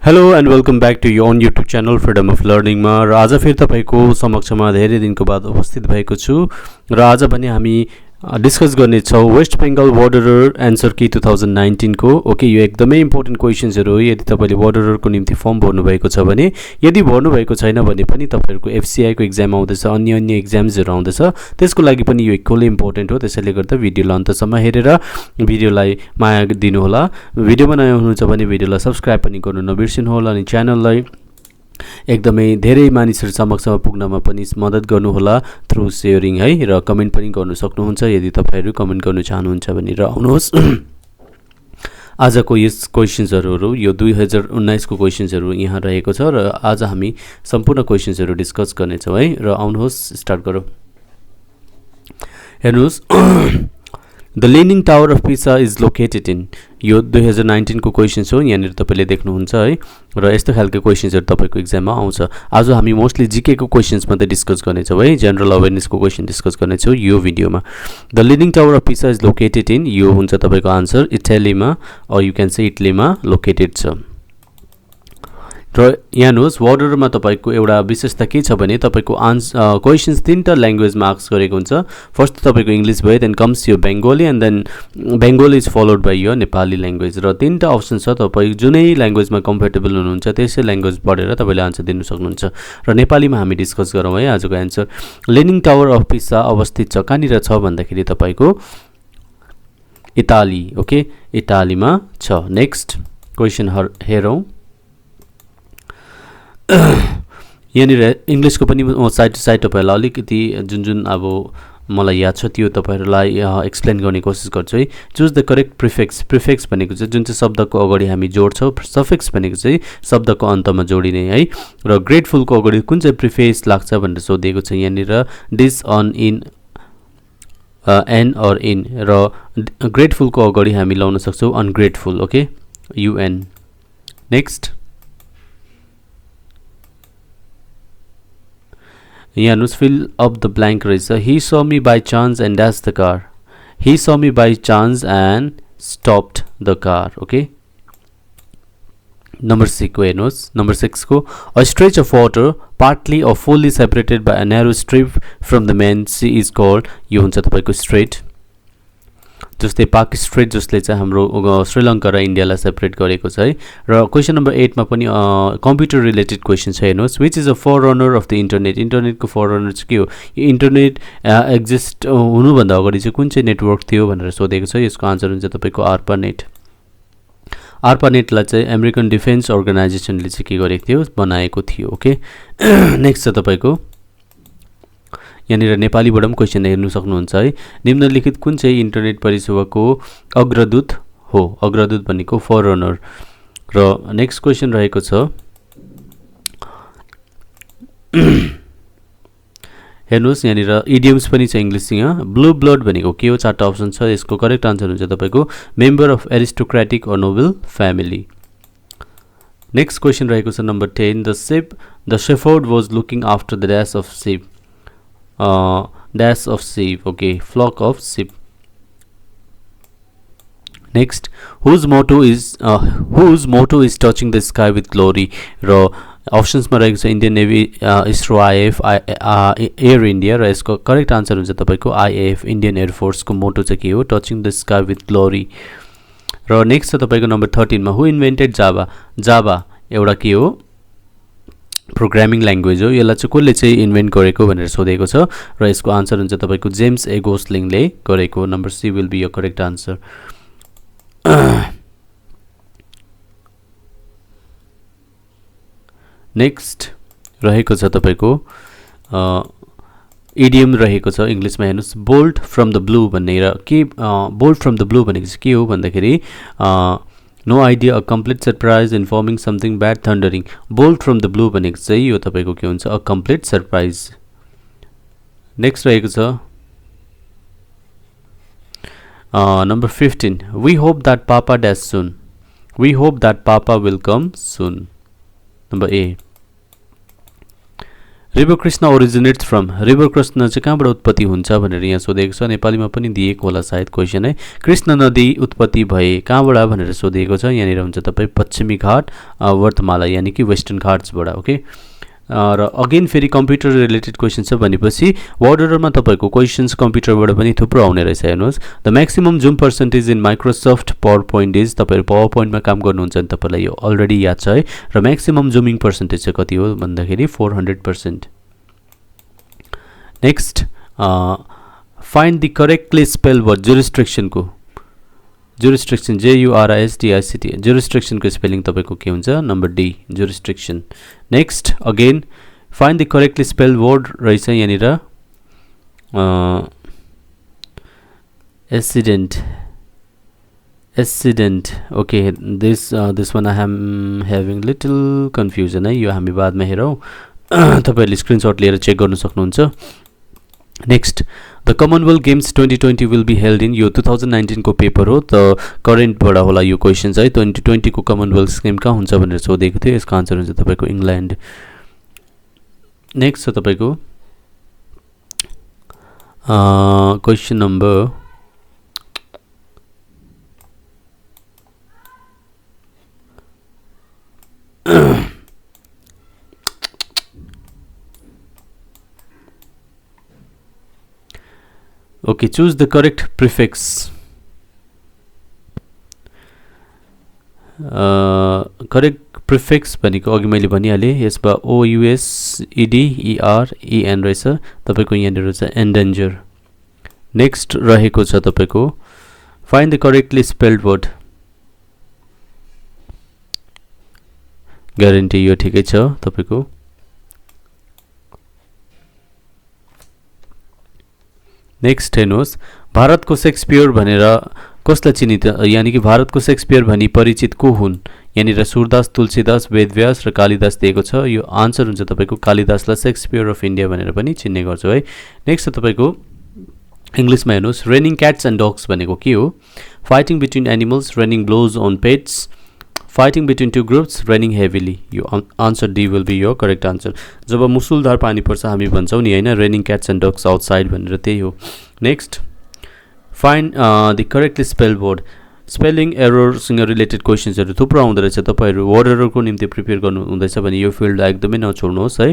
Hello and welcome back to your own YouTube channel freedom of लर्निङमा र आज फेरि तपाईँको समक्षमा धेरै दिनको बाद उपस्थित भएको छु र आज पनि हामी डिस्कस गर्नेछौँ वेस्ट बेङ्गल वाडरर एन्सर्की 2019 को ओके यो एकदमै इम्पोर्टेन्ट क्वेसन्सहरू हो। यदि तपाईँले वाडररको निम्ति फर्म भर्नुभएको छ भने, यदि भर्नुभएको छैन भने पनि तपाईँहरूको एफसीआईको एक्जाम आउँदैछ, अन्य एक्जाम्सहरू आउँदैछ, त्यसको लागि पनि यो इक्वली इम्पोर्टेन्ट हो। त्यसैले गर्दा भिडियोलाई अन्तसम्म हेरेर भिडियोलाई माया दिनुहोला। भिडियोमा नयाँ हुनुहुन्छ भने भिडियोलाई सब्सक्राइब पनि गर्नु नबिर्सिनुहोला अनि च्यानललाई एकदमै धेरै मानिसहरु समक्षमा पुग्नमा पनि मद्दत गर्नुहोला थ्रु शेयरिङ है, र कमेन्ट पनि गर्न सक्नुहुन्छ यदि तपाईहरु कमेन्ट गर्न चाहनुहुन्छ भने। र आउनुहोस् आजको यस क्वेशन्सहरु यो 2019 को क्वेशन्सहरु यहाँ रहेको छ र आज हामी सम्पूर्ण क्वेशन्सहरु डिस्कस गर्ने छौं है। र आउनुहोस् स्टार्ट गरौँ। हेर्नुहोस् The Leaning Tower of Pisa is located in यो 2019 को क्वेशन्स हो, यहाँनिर तपाईले देख्नुहुन्छ है। र यस्तो खालको क्वेशन्सहरु तपाईको एक्जाममा आउँछ। आज हामी मोस्टली जीके को क्वेशन्स मात्रै डिस्कस गर्नेछौँ है, जनरल अवेयरनेस को क्वेशन डिस्कस गर्नेछौँ यो भिडियोमा। द लिनिङ टावर अफ पिसा इज लोकेटेड इन, यो हुन्छ तपाईको आन्सर इटालीमा, और यु क्यान से इटलीमा लोकेटेड छ। र यहाँ हेर्नुहोस् वाडरमा तपाईको एउटा विशेषता के छ भने तपाईको क्वेशन्स तीनटा ल्याङ्ग्वेजमा आस्क गरेको हुन्छ। फर्स्ट तपाईको इंग्लिश भयो, देन कम्स यो Bengali, and then Bengali is followed by यो नेपाली ल्याङ्ग्वेज। र तीनटा अप्सन छ, तपाई जुनै ल्याङ्ग्वेजमा कम्फर्टेबल हुनुहुन्छ त्यसै ल्याङ्ग्वेज पढेर तपाईले आन्सर दिन सक्नुहुन्छ। र नेपालीमा हामी डिस्कस गरौँ है आजको आन्सर। लिनिङ टावर अफ पिसा अवस्थित छ कहाँनिर छ भन्दाखेरि तपाईको इटाली, ओके इटालीमा छ। नेक्स्ट क्वेशन हेरौँ। यहाँनिर इंग्लिश को पनि साइड टु साइड तपाईहरुलाई अलिकति जुन अब मलाई याद छ त्यो तपाईहरुलाई एक्सप्लेन गर्ने कोसिस गर्छु है। Choose the correct prefix. Prefix भनेको चाहिँ जुन चाहिँ शब्दको अगाडि हामी जोड्छौं, सफिक्स भनेको चाहिँ शब्दको अन्तमा जोडिने है। र ग्रेटफुल को अगाडि कुन चाहिँ प्रिफिक्स लाग्छ भनेर सोधिएको छ यहाँनिर, डिस अन इन एन और इन। र ग्रेटफुल को अगाडि हामी लाउन सक्छौं अनग्रेटफुल, ओके युएन। नेक्स्ट यहाँ हेर्नुहोस् फिल अप द ब्ल्याङ्क रहेछ। He saw me by chance and dash the car. He saw me by chance and stopped the car, okay. Number 6 को हेर्नुहोस्। नंबर 6 को a stretch of water partly or fully separated by a narrow strip from the main sea is called, यो हुन्छ तपाईको straight. जस्तै पाक straight जसले चाहिँ हाम्रो श्रीलङ्का र इन्डियालाई सेपरेट गरेको छ है। र क्वेशन नंबर 8 मा पनि कम्प्युटर रिलेटेड क्वेशन छ। हेर्नुहोस् which is a forerunner of the internet. इन्टरनेटको फररनर चाहिँ के हो? यो इन्टरनेट एक्जिस्ट हुनुभन्दा अगाडि चाहिँ कुन चाहिँ नेटवर्क थियो भनेर सोधेको छ। यसको आन्सर हुन्छ तपाईको आर्पानेट। आर्पानेटलाई चाहिँ अमेरिकन डिफेन्स अर्गनाइजेसनले चाहिँ के गरेको थियो, बनाएको थियो, ओके। नेक्स्ट छ तपाईको यहाँनिर नेपालीबाट पनि क्वेशन हेर्नु सक्नुहुन्छ है। निम्नलिखित कुन चाहिँ इन्टरनेट परिसेवाको अग्रदूत हो? अग्रदूत भनेको फररनर। र नेक्स्ट क्वेशन रहेको छ हेर्नुहोस् यहाँनिर इडियम्स पनि छ इंग्लिशसँग। ब्लू ब्लड भनेको के हो? चारवटा अप्सन छ, यसको करेक्ट आन्सर हुन्छ तपाईको मेम्बर अफ एरिस्टोक्रेटिक और नोबल फ्यामिली। नेक्स्ट क्वेशन रहेको छ number 10 the shepherd was looking after the dash of ship. dash of sheep, okay flock of sheep. Next whose motto is touching the sky with glory। र options मा रहेको छ Indian navy, ISRO, IAF, air India. र यसको correct answer हुन्छ तपाईको IAF Indian air force को मोटो चाहिँ के हो? Touching the sky with glory. र नेक्स्ट छ तपाईको नम्बर 13 मा हु इन्भेन्टेड जावा। जावा एउटा के हो? प्रोग्रामिङ ल्याङ्ग्वेज हो। यसलाई चाहिँ कसले चाहिँ इन्भेन्ट गरेको भनेर सोधेको छ र यसको आन्सर हुन्छ तपाईको जेम्स ए गोस्लिङले गरेको। Number C will be your correct answer. Next रहेको छ तपाईको इडियम रहेको छ इंग्लिशमा। हेर्नुहोस् बोल्ट फ्रम द ब्लू भनेर के बोल्ट फ्रम द ब्लू भनेको चाहिँ के हो भन्दाखेरि no idea a complete surprise informing something bad thundering. Bolt from the blue भनेको चाहिँ यो तपाईको के हुन्छ? A complete surprise. नेक्स्ट रहेको छ number 15 we hope that papa dash soon. We hope that papa will come soon. Number A river Krishna originates from river Krishna चाहिँ कहाँबाट उत्पत्ति हुन्छ भनेर यहाँ सोधेको छ नेपालीमा पनि दिएको होला सायद क्वेसन है कृष्ण नदी उत्पत्ति भए कहाँबाट भनेर सोधेको छ यहाँनिर हुन्छ तपाईँ पश्चिमी घाट वर्तमाला यानि कि वेस्टर्न घाट्सबाट ओके र अगेन फेरि कम्प्युटर रिलेटेड क्वेसन छ भनेपछि वाडेरमा तपाईँको क्वेसन्स कम्प्युटरबाट पनि थुप्रो आउने रहेछ हेर्नुहोस् the maximum zoom percentage in Microsoft power point is तपाईँहरू पावर पोइन्टमा काम गर्नुहुन्छ भने तपाईँलाई यो अलरेडी याद छ है र म्याक्सिमम जुमिङ पर्सेन्टेज चाहिँ कति हो भन्दाखेरि 400%। Next find the correctly spell word जुरिस्ट्रिक्सनको जुरिस्ट्रिक्सन JURISTICT जुरिस्ट्रिक्सनको स्पेलिङ तपाईँको के हुन्छ number D jurisdiction. Next again find the correctly spell word रहेछ यहाँनिर accident okay this one I am having little confusion है यो हामी बादमा हेरौँ तपाईँहरूले स्क्रिनसट लिएर चेक गर्न सक्नुहुन्छ। Next the Commonwealth Games 2020 will be held in यो 2019 को पेपर हो त करेन्टबाट होला यो क्वेसन चाहिँ 2020 को कमनवेल्थ गेम कहाँ हुन्छ भनेर सोधेको थियो यसको आन्सर हुन्छ तपाईँको इङ्ल्यान्ड। नेक्स्ट छ तपाईँको question number okay choose the correct prefix correct prefix भनेको अघि मैले भनिहालेँ यसमा OUS ED ER EN रहेछ तपाईँको यहाँनिर छ एन्डेन्जर। नेक्स्ट रहेको छ तपाईँको find the correctly spelled word guarantee यो ठिकै छ तपाईँको। नेक्स्ट हेर्नुहोस् भारतको शेक्सपियर भनेर कसलाई चिनिन्छ यानि कि भारतको शेक्सपियर भनी परिचित को हुन् यहाँनिर सूरदास तुलसीदास वेदव्यास र कालिदास दिएको छ यो आन्सर हुन्छ तपाईँको कालिदासलाई शेक्सपियर अफ इन्डिया भनेर पनि चिन्ने गर्छौँ है। नेक्स्ट तपाईँको इङ्ग्लिसमा हेर्नुहोस् रेनिङ क्याट्स एन्ड डग्स भनेको के हो fighting between animals raining blows on pets fighting between two groups raining heavily यो आन्सर डी विल बी यो करेक्ट आन्सर। जब मुसुलधार पानी पर्छ हामी भन्छौँ नि होइन raining cats and dogs outside भनेर त्यही हो। Next find the correctly spell word spelling एररसँग रिलेटेड क्वेसन्सहरू थुप्रो आउँदो रहेछ तपाईँहरू वाडेरको निम्ति प्रिपेयर गर्नु हुँदैछ भने यो फिल्डलाई एकदमै नछोड्नुहोस् है।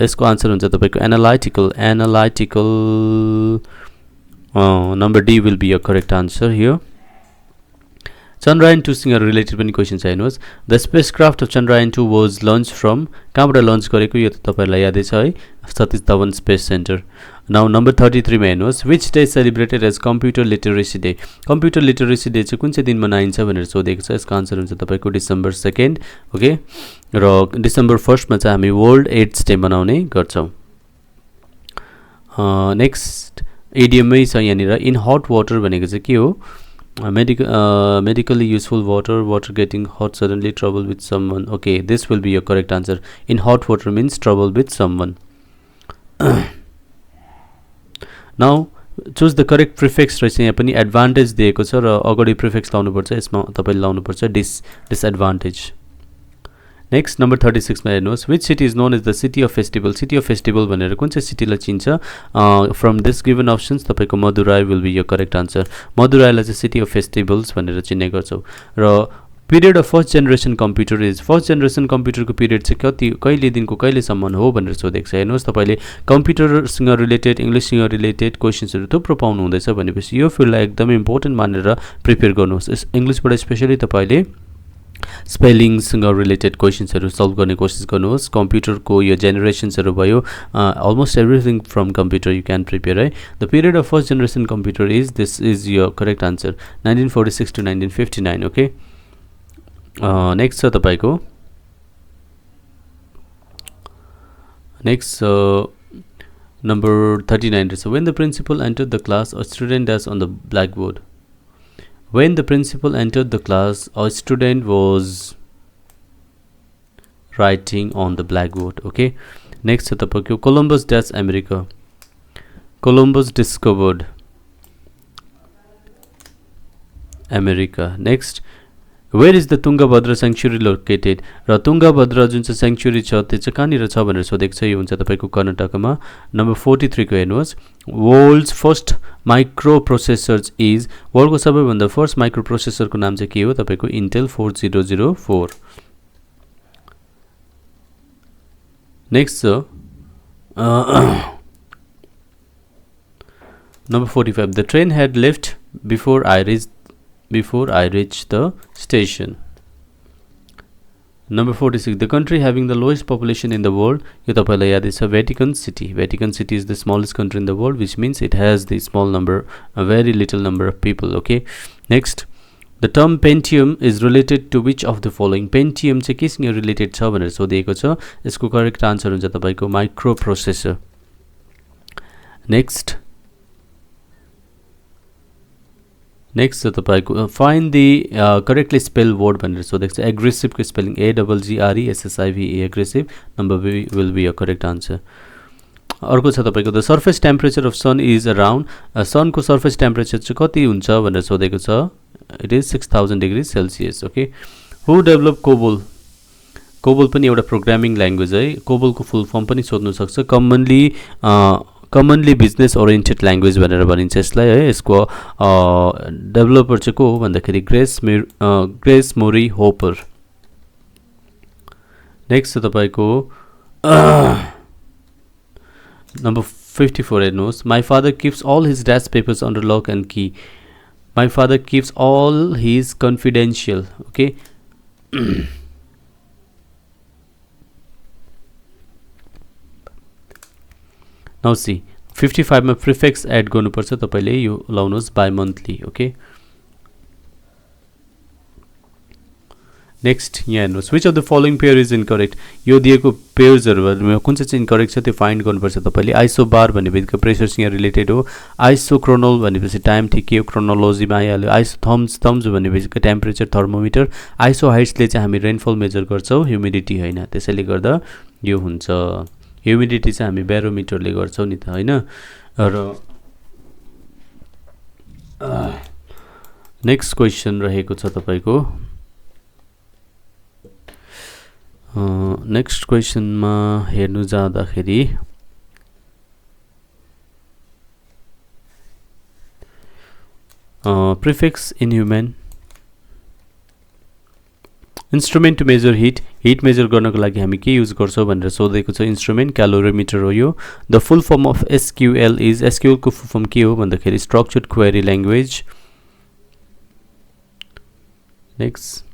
यसको आन्सर हुन्छ तपाईँको analytical number D will be the correct answer here. Chandrayaan 2 सँग रिलेटेड पनि क्वेसन छ हेर्नुहोस् the spacecraft of Chandrayaan 2 was launch from कहाँबाट लन्च गरेको यो त तपाईँहरूलाई यादै छ है Satish Dhawan space centre. Now number 33 मा हेर्नुहोस् which day celebrated as computer literacy day computer literacy day चाहिँ कुन चाहिँ दिन मनाइन्छ भनेर सोधेको छ यसको आन्सर हुन्छ तपाईँको डिसेम्बर 2 ओके र डिसेम्बर 1 मा चाहिँ हामी वर्ल्ड एड्स डे मनाउने गर्छौँ। नेक्स्ट इडियममै छ यहाँनिर इन हट वाटर भनेको चाहिँ के हो medically useful water getting hot suddenly trouble with someone okay this will be your correct answer in hot water means trouble with someone now choose the correct prefix रहेछ यहाँ पनि advantage दिएको छ र अगाडि प्रिफिक्स लाउनुपर्छ यसमा तपाईँले लाउनुपर्छ डिसएडभान्टेज। नेक्स्ट नम्बर 36 मा हेर्नुहोस् which city is known as the city of festival भनेर कुन चाहिँ सिटीलाई चिन्छ फ्रम दिस गिभन अप्सन्स तपाईँको मदुराई विल बी यो करेक्ट आन्सर मदुराईलाई चाहिँ सिटी अफ फेस्टिभल्स भनेर चिन्ने गर्छौँ। र period of first generation computer is first generation कम्प्युटरको पिरियड चाहिँ कहिलेदेखिको कहिलेसम्म हो भनेर सोधेको छ हेर्नुहोस् तपाईँले कम्प्युटरसँग रिलेटेड इङ्ग्लिससँग रिलेटेड क्वेसन्सहरू थुप्रो पाउनु हुँदैछ भनेपछि यो फिल्डलाई एकदमै इम्पोर्टेन्ट मानेर प्रिपेयर गर्नुहोस्। इङ्ग्लिसबाट स्पेसली तपाईँले स्पेलिङसँग रिलेटेड क्वेसन्सहरू सल्भ गर्ने कोसिस गर्नुहोस् कम्प्युटरको यो जेनेरेसन्सहरू भयो almost everything from computer you can prepare है। The period of first generation computer is this is यो correct answer 1946 to 1959 okay. Next छ तपाईँको नेक्स्ट नम्बर 39 रहेछ when the principal entered the class a student dash on the blackboard When the principal entered the class, a student was writing on the blackboard. Okay. Next, Columbus dash America. Columbus discovered America. Next, where is the Tungabhadra sanctuary located र तुङ्गभद्र जुन चाहिँ sanctuary छ त्यो चाहिँ कहाँनिर छ भनेर सोधेको छ। यो हुन्छ तपाईँको कर्नाटकमा। नम्बर 43 को हेर्नुहोस्, world's first microprocessors is, वर्ल्डको सबैभन्दा फर्स्ट माइक्रो प्रोसेसरको नाम चाहिँ के हो तपाईँको इन्टेल 4004। नेक्स्ट छ number 45, the train had left before I reached the station. Number 46, the country having the lowest population in the world, यो तपाईलाई यादै छ Vatican City. Vatican City is the smallest country in the world, which means it has the small number, a very little number of people. Okay, next, the term Pentium is related to which of the following? Pentium चाहिँ केसँग related छ भनेर सोधिएको छ। यसको correct answer हुन्छ तपाईको micro processor. Next छ तपाईको find the correctly spell word भनेर सोधेको छ। एग्रेसिभ को spelling AGGRESSIVE, aggressive. Number B will be a correct answer. अर्को छ तपाईको the surface temperature of sun is around, सनको सर्फेस टेम्परेचर चाहिँ कति हुन्छ भनेर सोधेको छ। It is 6000 degree Celsius. Okay, who develop COBOL? COBOL पनि एउटा प्रोग्रामिङ ल्याङ्ग्वेज है। कोबोलको फुल फर्म पनि सोध्नु सक्छ। कमनली बिजनेस ओरिएन्टेड ल्याङ्ग्वेज भनेर भनिन्छ यसलाई है। यसको डेभलपर चाहिँ को हो भन्दाखेरि ग्रेस मोरी होपर। नेक्स्ट छ तपाईको नम्बर 54 हेर्नुहोस्, my father keeps all his desk papers under lock and key. My father keeps all his confidential. Okay, now see 55 मा प्रिफिक्स एड गर्नुपर्छ तपाईले, यो लाउनुहोस् बाइ मन्थली। ओके, नेक्स्ट यहाँ हेर्नुहोस्, which of the following pair is incorrect? यो दिएको पेयर्सहरुमा कुन चाहिँ इनकरेक्ट छ त्यो फाइन्ड गर्नुपर्छ तपाईले। आइसोबार भनेपछि प्रेसरसँग रिलेटेड हो। आइसोक्रोनल भनेपछि टाइम ठिकै हो, क्रोनोलोजीमा आइहाल्यो। आइसोथम्स भनेपछि टेम्परेचर थर्मोमिटर। आइसो हाइट्सले चाहिँ हामी रेनफल मेजर गर्छौँ, ह्युमिडिटी होइन। त्यसैले गर्दा यो हुन्छ ह्युमिडिटी चाहिँ हामी ब्यारोमिटरले गर्छौँ नि त होइन। र नेक्स्ट क्वेसन रहेको छ तपाईको। नेक्स्ट क्वेसनमा हेर्नु जाँदाखेरि prefix inhuman instrument to measure heat measure गर्नको लागि हामी के युज गर्छौँ भनेर सोधेको छ। इन्स्ट्रुमेन्ट क्यालोरिमिटर हो यो। The full form of SQL is, SQL को फुल फर्म के हो भन्दाखेरि structured query language. Next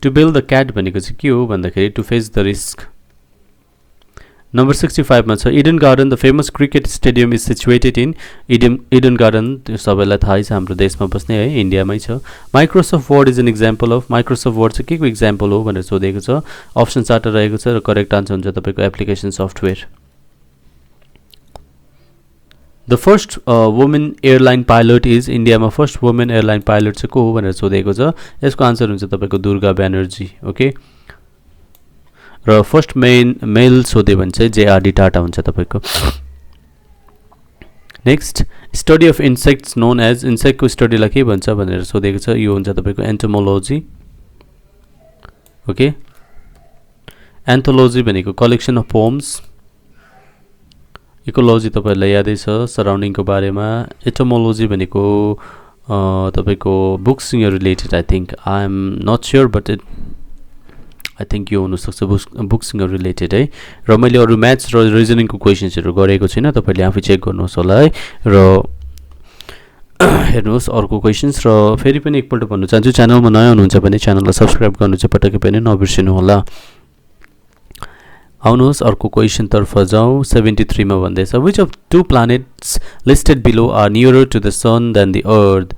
to build the cat भनेको चाहिँ के हो भन्दाखेरि to face the risk. Number 65 मा छ Eden Garden, the famous cricket stadium is situated in Eden Garden. त्यो सबैलाई थाहै छ, हाम्रो देशमा बस्ने है, इन्डियामै छ। Microsoft Word is an example of, Microsoft Word चाहिँ के को इक्जाम्पल हो भनेर सोधेको छ। अप्सन 4 रहेको छ र करेक्ट आन्सर हुन्छ तपाईँको application software. The first women airline pilot is, इन्डियामा फर्स्ट वुमेन एयरलाइन पाइलट चाहिँ को हो भनेर सोधेको छ। यसको आन्सर हुन्छ तपाईँको दुर्गा ब्यानर्जी। ओके, र फर्स्ट मेल सोध्यो भने चाहिँ JRD टाटा हुन्छ तपाईँको। Next, study of insects known as, इन्सेक्टको स्टडीलाई के भन्छ भनेर सोधेको छ। यो हुन्छ तपाईँको एन्टोमोलोजी। ओके, एन्थोलोजी भनेको कलेक्सन अफ पोम्स। इकोलोजी तपाईँहरूलाई यादै छ सराउन्डिङको बारेमा। एटोमोलोजी भनेको तपाईँको बुक्ससँग related, I think, I am not sure but I think यो हुनसक्छ बुक्ससँग रिलेटेड है। र मैले अरू म्याथ्स र रिजनिङको क्वेसन्सहरू गरेको छुइनँ, तपाईँले आफै चेक गर्नुहोस् होला है। र हेर्नुहोस् अर्को क्वेसन्स। र फेरि पनि एकपल्ट भन्नु चाहन्छु, च्यानलमा नयाँ हुनुहुन्छ भने च्यानललाई सब्सक्राइब गर्नु चाहिँ पटक्कै पनि नबिर्सिनु होला। आउनुहोस् अर्को क्वेसन तर्फ जाउँ। 73 मा भन्दैछ which of two planets listed below are nearer to the sun than the earth?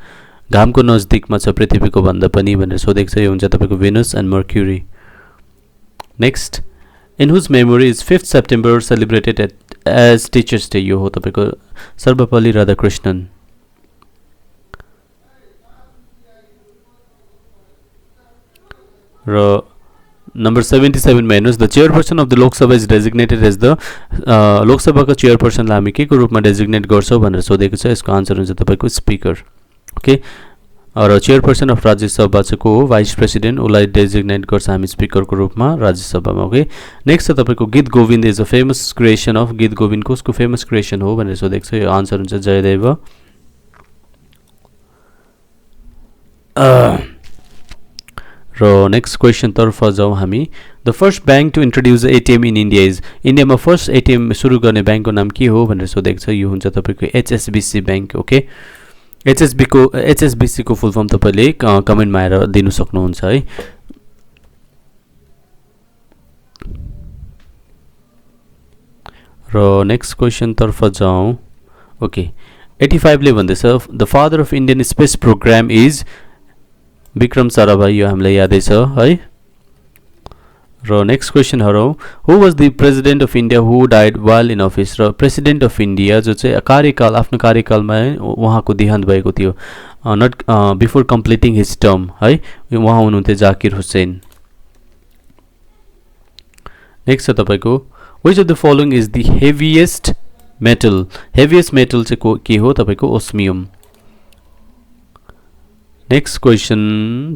घामको नजदिकमा छ पृथ्वीको भन्दा पनि भनेर सोधेको छ। यो हुन्छ तपाईँको Venus and Mercury. Next, in whose memory is 5 September celebrated as teachers day? यो हो तपाईँको सर्वपल्ली राधाकृष्णन। र नम्बर 77 मा हेर्नुहोस् the chairperson of the Lok Sabha is designated as the लोकसभाको चेयरपर्सनलाई हामी के को रूपमा डेजिग्नेट गर्छौँ भनेर सोधेको छ यसको आन्सर हुन्छ तपाईको स्पिकर ओके र चेयरपर्सन अफ राज्यसभा चाहिँ को हो भाइस प्रेसिडेन्ट उसलाई डेजिग्नेट गर्छ हामी स्पिकरको रूपमा राज्यसभामा ओके नेक्स्ट छ तपाईको Gita Govinda is a famous creation of Gita Govinda कसको फेमस क्रिएसन हो भनेर सोधेको छ यो आन्सर हुन्छ जयदेव र नेक्स्ट क्वेसन तर्फ जाउँ हामी the first bank to introduce ATM in India is इन्डियामा फर्स्ट एटिएम सुरु गर्ने ब्याङ्कको नाम के हो भनेर सोधेको छ यो हुन्छ तपाईँको एचएसबिसी ब्याङ्क ओके एचएसबिसी को फुल फर्म तपाईँले कमेन्टमा आएर दिनु सक्नुहुन्छ है र नेक्स्ट क्वेसन तर्फ जाउँ ओके 85 ले भन्दैछ the father of Indian space program is Vikram Sarabhai यो हामीलाई यादै छ है र नेक्स्ट क्वेसन हरौँ who was the president of India who died while in office र प्रेसिडेन्ट अफ इन्डिया जो चाहिँ कार्यकाल आफ्नो कार्यकालमा उहाँको देहान्त भएको थियो not before completing his term है उहाँ हुनुहुन्थ्यो जाकिर हुसैन नेक्स्ट छ तपाईँको which of the following is the heaviest metal चाहिँ के हो तपाईँको ओस्मियम नेक्स्ट क्वेसन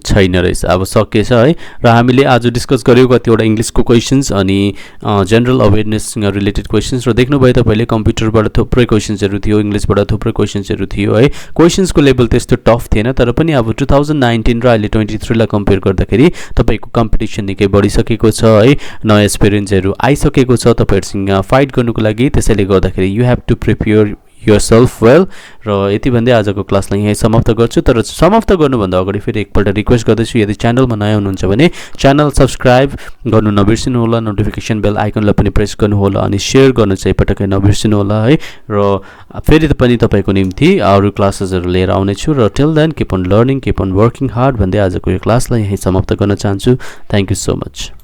छैन रहेछ अब सकेछ है र हामीले आज डिस्कस गर्यौं कतिवटा इंग्लिशको क्वेशन्स अनि जनरल अवेयरनेससँग रिलेटेड क्वेशन्स र देख्नुभयो तपाईले कम्प्युटरबाट थुप्रै क्वेशन्सहरु थियो इंग्लिशबाट थुप्रै क्वेशन्सहरु थियो है क्वेशन्सको लेभल त्यस्तो टफ थिएन तर पनि अब 2019 र अहिले 23 लाई कम्पेयर गर्दाखेरि तपाईको कम्पिटिसन निकै बढिसकेको छ है नयाँ एक्सपिरियन्सहरु आइसकेको छ तपाईहरुसँग फाइट गर्नुको लागि त्यसैले गर्दाखेरि you have to prepare yourself well र यति भन्दै आजको क्लासलाई यही समाप्त गर्छु तर समाप्त गर्नुभन्दा अगाडि फेरि एकपल्ट रिक्वेस्ट गर्दैछु यदि च्यानलमा नयाँ हुनुहुन्छ भने च्यानल सब्स्क्राइब गर्नु नबिर्सिनु होला नोटिफिकेसन बेल आइकनलाई पनि प्रेस गर्नु होला अनि शेयर गर्न चाहिँ पटक्कै नबिर्सिनु होला है र फेरि पनि तपाईको निम्ति अरु क्लासेसहरु लिएर आउने छु र till then keep on learning keep on working hard भन्दै आजको यो क्लासलाई यही समाप्त गर्न चाहन्छु थ्यांक यू सो मच